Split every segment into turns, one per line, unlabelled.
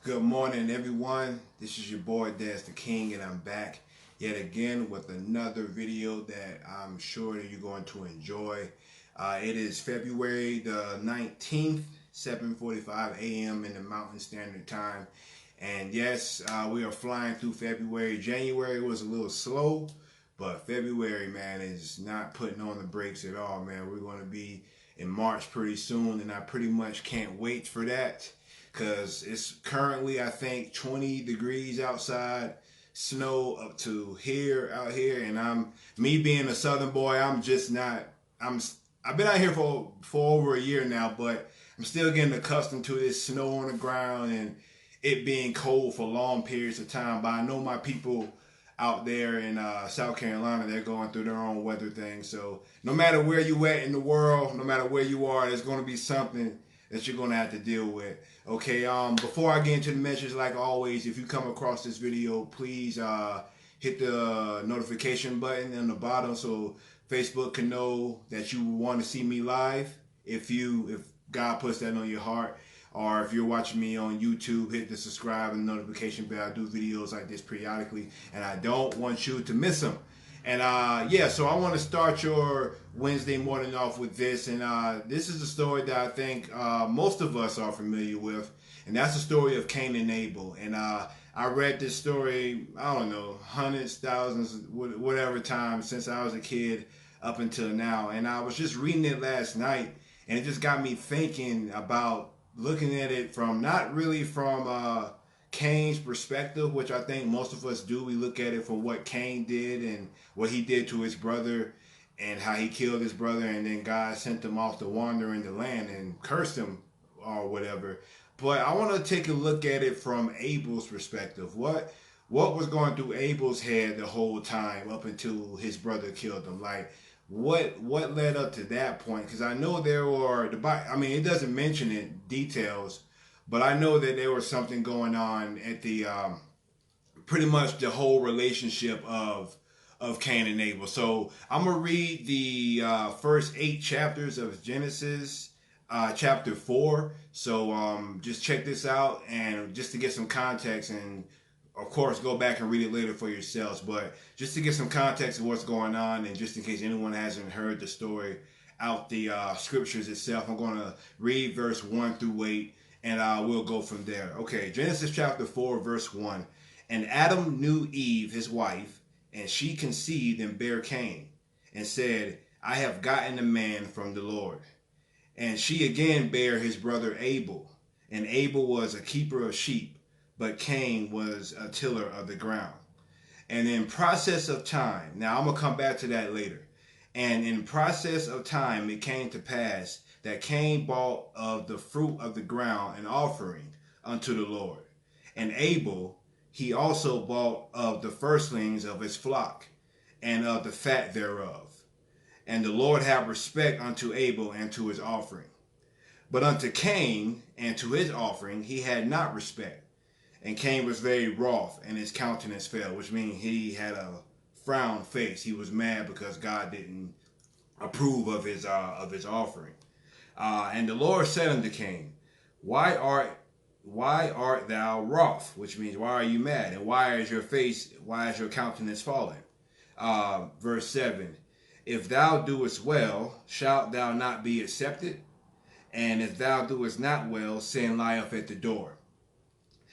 Good morning, everyone. This is your boy, Des the King, and I'm back yet again with another video that I'm sure that you're going to enjoy. It is February the 19th, 7:45 a.m. in the Mountain Standard Time. And yes, we are flying through February. January was a little slow, but February, man, is not putting on the brakes at all, man. We're going to be in March pretty soon, and I pretty much can't wait for that because it's currently, I think, 20 degrees outside, snow up to here out here, and me being a southern boy, I'm just not. I've been out here for over a year now, but I'm still getting accustomed to this snow on the ground and it being cold for long periods of time. But I know my people out there in South Carolina, they're going through their own weather thing. So no matter where you at in the world, no matter where you are, there's going to be something that you're going to have to deal with. Okay, before I get into the message, like always, if you come across this video, please hit the notification button on the bottom so Facebook can know that you want to see me live. If God puts that on your heart, or if you're watching me on YouTube, hit the subscribe and notification bell. I do videos like this periodically, and I don't want you to miss them. And yeah, so I want to start your Wednesday morning off with this. And this is a story that I think most of us are familiar with. And that's the story of Cain and Abel. And I read this story, I don't know, hundreds, thousands, whatever times since I was a kid up until now. And I was just reading it last night, and it just got me thinking about looking at it from not really from Cain's perspective, which I think most of us do. We look at it from what Cain did and what he did to his brother and how he killed his brother, and then God sent him off to wander in the land and cursed him or whatever. But I want to take a look at it from Abel's perspective. What was going through Abel's head the whole time up until his brother killed him? Like, what led up to that point? Because I know there were it doesn't mention it details, but I know that there was something going on at the pretty much the whole relationship of Cain and Abel. So I'm gonna read the first 8 chapters of Genesis, chapter 4. So just check this out, and just to get some context, and of course go back and read it later for yourselves. But just to get some context of what's going on, and just in case anyone hasn't heard the story out the scriptures itself, I'm going to read verse 1 through 8, and we'll go from there. Okay, Genesis chapter 4, verse 1. And Adam knew Eve, his wife, and she conceived and bare Cain, and said, I have gotten a man from the Lord. And she again bare his brother Abel, and Abel was a keeper of sheep, but Cain was a tiller of the ground. And in process of time, now I'm going to come back to that later. And in process of time, it came to pass that Cain brought of the fruit of the ground an offering unto the Lord. And Abel, he also bought of the firstlings of his flock, and of the fat thereof. And the Lord had respect unto Abel and to his offering. But unto Cain and to his offering he had not respect. And Cain was very wroth, and his countenance fell, which means he had a frown face. He was mad because God didn't approve of his offering. And the Lord said unto Cain, Why art thou wroth? Which means, why are you mad? And why is your countenance fallen? Verse 7. If thou doest well, shalt thou not be accepted? And if thou doest not well, sin lieth at the door.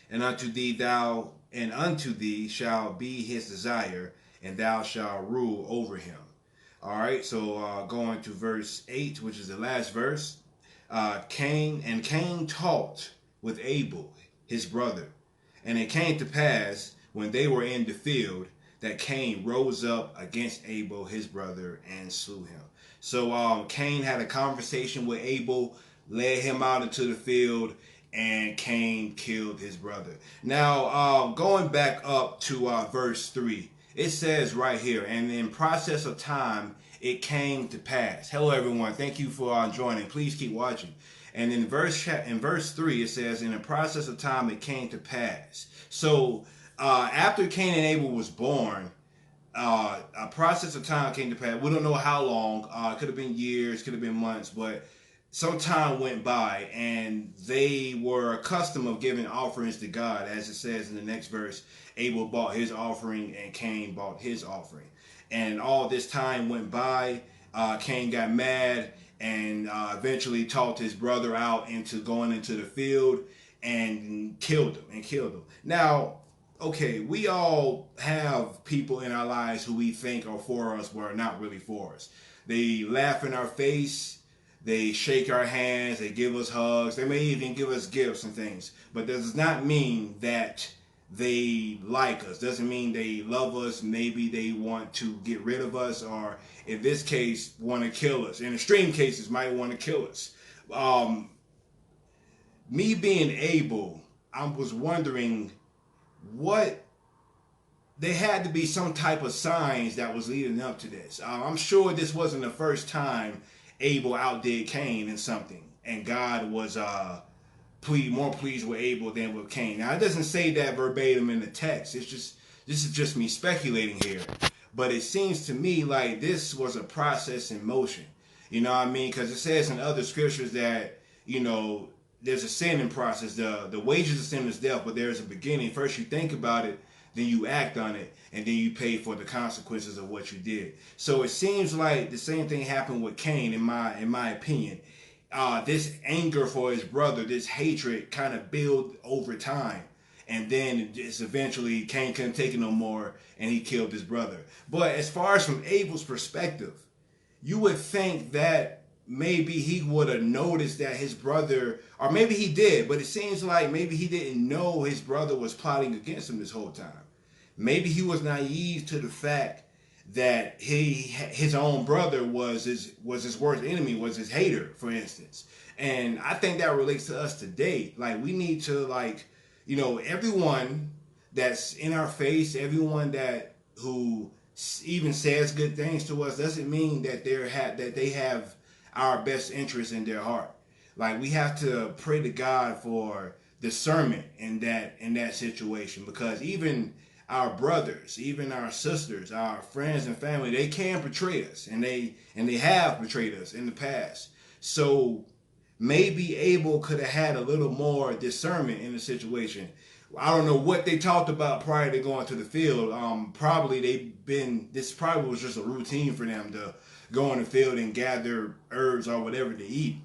And unto thee shall be his desire, and thou shalt rule over him. All right, so going to verse 8, which is the last verse. Cain talked with Abel, his brother. And it came to pass, when they were in the field, that Cain rose up against Abel, his brother, and slew him. So Cain had a conversation with Abel, led him out into the field, and Cain killed his brother. Now, going back up to verse 3, it says right here, and in process of time, it came to pass. Hello, everyone. Thank you for joining. Please keep watching. And in verse 3, it says, in the process of time, it came to pass. So after Cain and Abel was born, a process of time came to pass. We don't know how long. It could have been years, could have been months, but some time went by, and they were accustomed of giving offerings to God, as it says in the next verse. Abel bought his offering, and Cain bought his offering. And all this time went by. Cain got mad and eventually talked his brother out into going into the field and killed him. Now, okay, we all have people in our lives who we think are for us but are not really for us. They laugh in our face, they shake our hands, they give us hugs, they may even give us gifts and things. But that does not mean that they like us. Doesn't mean they love us. Maybe they want to get rid of us, or in this case, want to kill us. In extreme cases, might want to kill us. Me being Abel, I was wondering what there had to be some type of signs that was leading up to this. I'm sure this wasn't the first time Abel outdid Cain in something, and God was more pleased with Abel than with Cain. Now, it doesn't say that verbatim in the text. This is just me speculating here, but it seems to me like this was a process in motion. You know what I mean? Because it says in other scriptures that there's a sinning process. The wages of sin is death, but there's a beginning. First you think about it, then you act on it, and then you pay for the consequences of what you did. So it seems like the same thing happened with Cain, in my opinion. This anger for his brother, this hatred, kind of built over time, and then just eventually Cain couldn't take it no more, and he killed his brother. But as far as from Abel's perspective, you would think that maybe he would have noticed that his brother, or maybe he did, but it seems like maybe he didn't know his brother was plotting against him this whole time. Maybe he was naive to the fact that his own brother was his worst enemy, was his hater, for instance. And I think that relates to us today. Like, we need to, everyone that's in our face, everyone who even says good things to us, doesn't mean that they have our best interest in their heart. Like, we have to pray to God for discernment in that situation, because even our brothers, even our sisters, our friends and family, they can betray us, and they have betrayed us in the past. So maybe Abel could have had a little more discernment in the situation. I don't know what they talked about prior to going to the field. This probably was just a routine for them to go in the field and gather herbs or whatever to eat.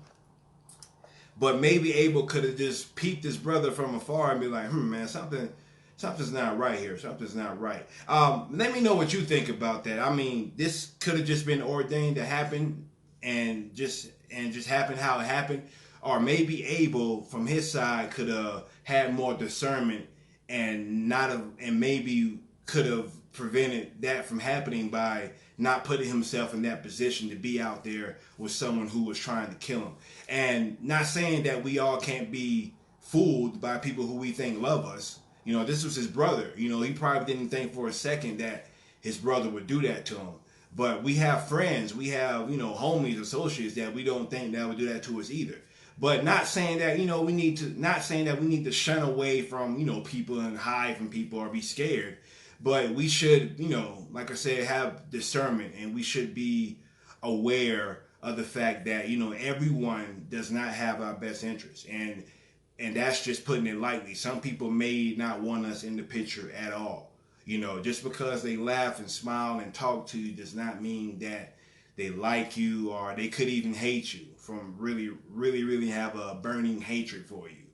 But maybe Abel could have just peeped his brother from afar and be like, man, something's not right here. Something's not right. Let me know what you think about that. I mean, this could have just been ordained to happen and just happened how it happened. Or maybe Abel from his side could have had more discernment and maybe could have prevented that from happening by not putting himself in that position to be out there with someone who was trying to kill him. And not saying that we all can't be fooled by people who we think love us. This was his brother. He probably didn't think for a second that his brother would do that to him. But we have friends, we have, homies, associates that we don't think that would do that to us either. But not saying that, we need to shun away from, people and hide from people or be scared. But we should, like I said, have discernment, and we should be aware of the fact that, everyone does not have our best interests. And that's just putting it lightly. Some people may not want us in the picture at all. Just because they laugh and smile and talk to you does not mean that they like you, or they could even hate you, from really, really, really have a burning hatred for you.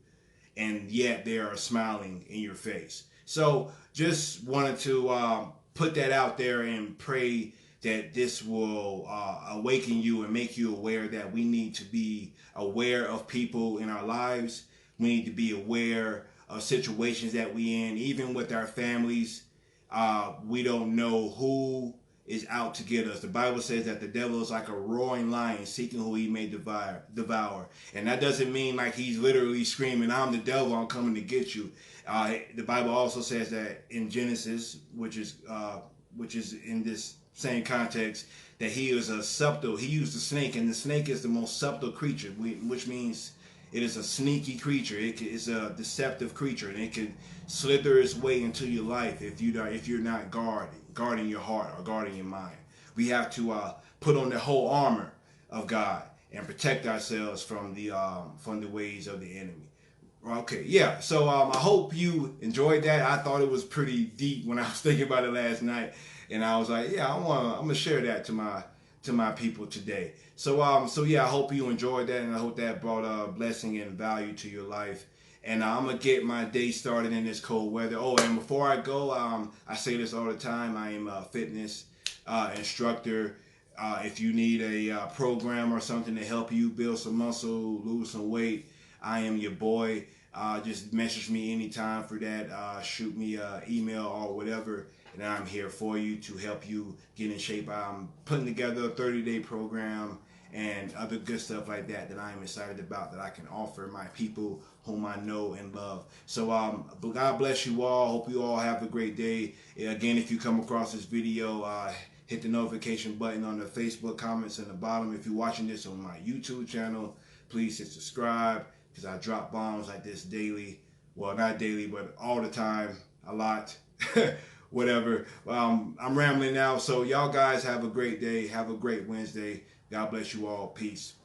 And yet they are smiling in your face. So just wanted to put that out there and pray that this will awaken you and make you aware that we need to be aware of people in our lives. We need to be aware of situations that we in, even with our families. We don't know who is out to get us. The Bible says that the devil is like a roaring lion seeking who he may devour. And that doesn't mean like he's literally screaming, "I'm the devil, I'm coming to get you." The Bible also says that in Genesis, which is in this same context, that he is he used the snake, and the snake is the most subtle creature, which means it is a sneaky creature. It is a deceptive creature, and it can slither its way into your life if you're not guarding your heart or guarding your mind. We have to put on the whole armor of God and protect ourselves from the ways of the enemy. Okay, yeah. So I hope you enjoyed that. I thought it was pretty deep when I was thinking about it last night, and I was like, yeah, I'm gonna share that to my people today. So yeah, I hope you enjoyed that, and I hope that brought a blessing and value to your life. And I'm gonna get my day started in this cold weather. Oh, and before I go, I say this all the time. I am a fitness instructor. If you need a program or something to help you build some muscle, lose some weight, I am your boy. Just message me anytime for that. Shoot me an email or whatever, and I'm here for you to help you get in shape. I'm putting together a 30-day program and other good stuff like that I'm excited about, that I can offer my people whom I know and love. So God bless you all. Hope you all have a great day. Again, if you come across this video, hit the notification button on the Facebook comments in the bottom. If you're watching this on my YouTube channel, please hit subscribe, because I drop bombs like this daily. Well, not daily, but all the time, a lot, whatever. I'm rambling now. So y'all guys have a great day. Have a great Wednesday. God bless you all. Peace.